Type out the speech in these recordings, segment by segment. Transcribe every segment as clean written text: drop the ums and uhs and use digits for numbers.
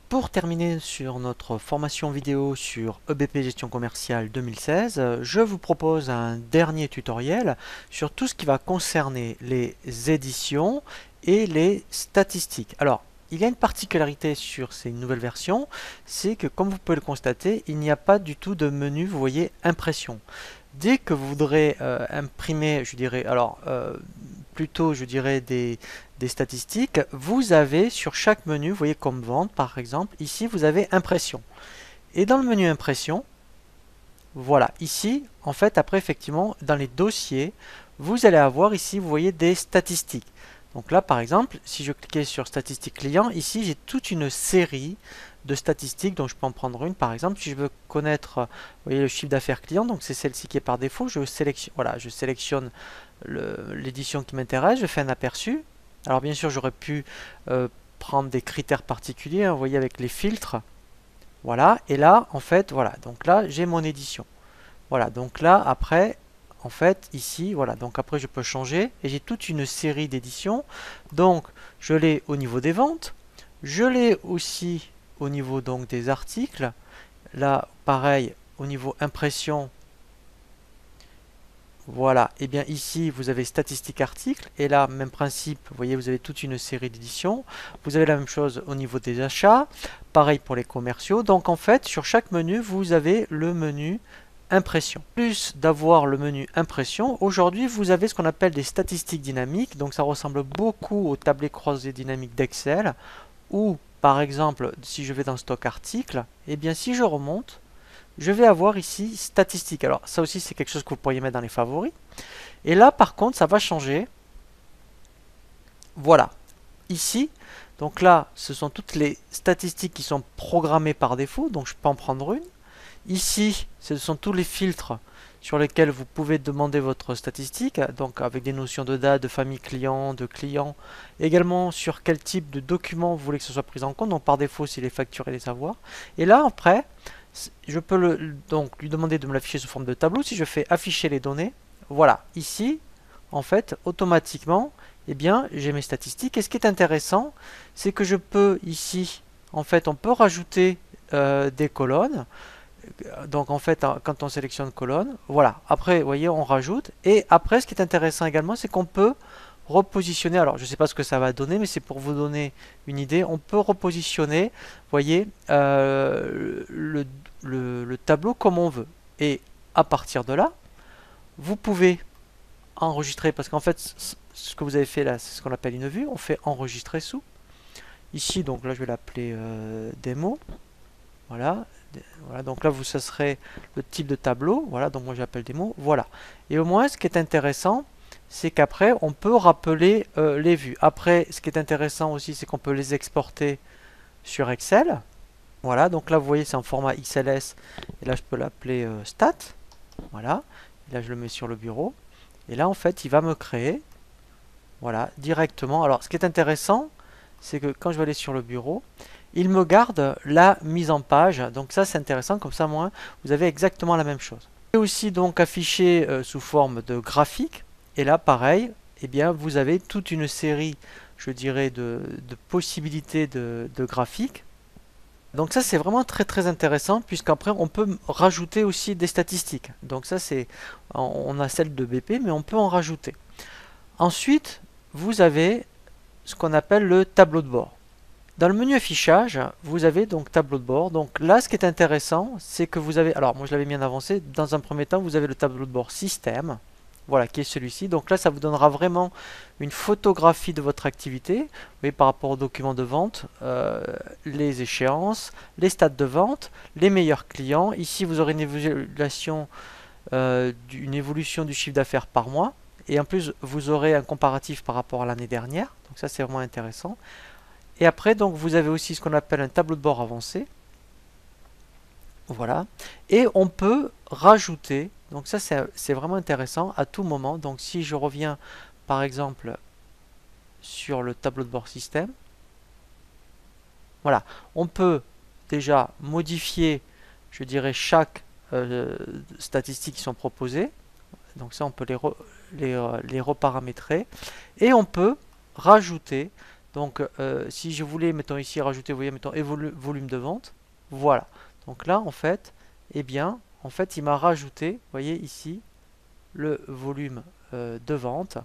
Pour terminer sur notre formation vidéo sur EBP Gestion Commerciale 2016, je vous propose un dernier tutoriel sur tout ce qui va concerner les éditions et les statistiques. Alors, il y a une particularité sur ces nouvelles versions, c'est que comme vous pouvez le constater, il n'y a pas du tout de menu, vous voyez, impression. Dès que vous voudrez imprimer, je dirais, plutôt, je dirais, des statistiques, vous avez sur chaque menu, vous voyez comme vente par exemple, ici vous avez impression. Et dans le menu impression, voilà, ici, en fait, après effectivement, dans les dossiers, vous allez avoir ici, vous voyez, des statistiques. Donc là, par exemple, si je cliquais sur statistiques clients, ici j'ai toute une série de statistiques, donc je peux en prendre une par exemple. Si je veux connaître, vous voyez, le chiffre d'affaires client, donc c'est celle-ci qui est par défaut, je sélectionne, voilà, je sélectionne l'édition qui m'intéresse, je fais un aperçu. Alors bien sûr, j'aurais pu prendre des critères particuliers, hein, vous voyez, avec les filtres. Voilà, et là, en fait, voilà, donc là, j'ai mon édition. Voilà, donc là, après, en fait, ici, voilà, donc après, je peux changer, et j'ai toute une série d'éditions. Donc, je l'ai au niveau des ventes, je l'ai aussi au niveau donc des articles. Là, pareil, au niveau impression, voilà, et bien ici vous avez statistiques articles, et là même principe, vous voyez vous avez toute une série d'éditions. Vous avez la même chose au niveau des achats, pareil pour les commerciaux. Donc en fait sur chaque menu vous avez le menu impression. Plus d'avoir le menu impression, aujourd'hui vous avez ce qu'on appelle des statistiques dynamiques, donc ça ressemble beaucoup au tablé croisé dynamique d'Excel, ou par exemple si je vais dans stock article, et bien si je remonte, je vais avoir ici statistiques. Alors ça aussi c'est quelque chose que vous pourriez mettre dans les favoris. Et là par contre ça va changer. Voilà. Ici, donc là ce sont toutes les statistiques qui sont programmées par défaut. Donc je peux en prendre une. Ici ce sont tous les filtres sur lesquels vous pouvez demander votre statistique. Donc avec des notions de date, de famille client, de client. Également sur quel type de document vous voulez que ce soit pris en compte. Donc par défaut c'est les factures et les avoirs. Et là après je peux donc lui demander de me l'afficher sous forme de tableau. Si je fais afficher les données, voilà, ici, en fait, automatiquement, eh bien, j'ai mes statistiques. Et ce qui est intéressant, c'est que je peux ici, en fait, on peut rajouter des colonnes. Donc, en fait, quand on sélectionne colonne, voilà. Après, vous voyez, on rajoute. Et après, ce qui est intéressant également, c'est qu'on peut repositionner. Alors, je ne sais pas ce que ça va donner, mais c'est pour vous donner une idée. On peut repositionner, vous voyez, le tableau comme on veut. Et à partir de là, vous pouvez enregistrer, parce qu'en fait, ce que vous avez fait là, c'est ce qu'on appelle une vue. On fait enregistrer sous. Ici, donc là, je vais l'appeler démo. Voilà. Voilà, donc là, ça serait le type de tableau. Voilà, donc moi j'appelle démo. Voilà. Et au moins, ce qui est intéressant, c'est qu'après, on peut rappeler les vues. Après, ce qui est intéressant aussi, c'est qu'on peut les exporter sur Excel. Voilà, donc là, vous voyez, c'est en format XLS. Et là, je peux l'appeler stat. Voilà. Et là, je le mets sur le bureau. Et là, en fait, il va me créer, voilà, directement. Alors, ce qui est intéressant, c'est que quand je vais aller sur le bureau, il me garde la mise en page. Donc ça, c'est intéressant. Comme ça, moi, vous avez exactement la même chose. Et aussi donc affiché sous forme de graphique. Et là, pareil, eh bien, vous avez toute une série, je dirais, de possibilités de graphiques. Donc ça, c'est vraiment très très intéressant, puisqu'après, on peut rajouter aussi des statistiques. Donc ça, c'est, on a celle de BP, mais on peut en rajouter. Ensuite, vous avez ce qu'on appelle le tableau de bord. Dans le menu affichage, vous avez donc tableau de bord. Donc là, ce qui est intéressant, c'est que vous avez, alors moi je l'avais mis en avancé, dans un premier temps, vous avez le tableau de bord système, voilà, qui est celui-ci. Donc là, ça vous donnera vraiment une photographie de votre activité, vous voyez, par rapport aux documents de vente, les échéances, les stats de vente, les meilleurs clients. Ici, vous aurez une évolution du chiffre d'affaires par mois. Et en plus, vous aurez un comparatif par rapport à l'année dernière. Donc ça, c'est vraiment intéressant. Et après, donc, vous avez aussi ce qu'on appelle un tableau de bord avancé. Voilà. Et on peut rajouter, donc ça c'est vraiment intéressant à tout moment. Donc si je reviens par exemple sur le tableau de bord système, voilà, on peut déjà modifier, je dirais, chaque statistique qui sont proposées. Donc ça on peut les reparamétrer. Et on peut rajouter Donc si je voulais, mettons ici, rajouter, vous voyez, mettons, volume de vente, voilà. Donc là, en fait, eh bien, en fait, il m'a rajouté, vous voyez ici, le volume de vente.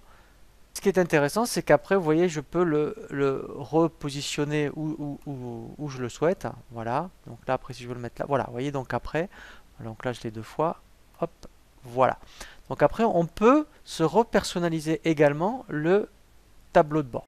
Ce qui est intéressant, c'est qu'après, vous voyez, je peux le repositionner où je le souhaite. Voilà. Donc là, après, si je veux le mettre là, voilà. Vous voyez, donc après, donc là, je l'ai 2 fois. Hop, voilà. Donc après, on peut se repersonnaliser également le tableau de bord.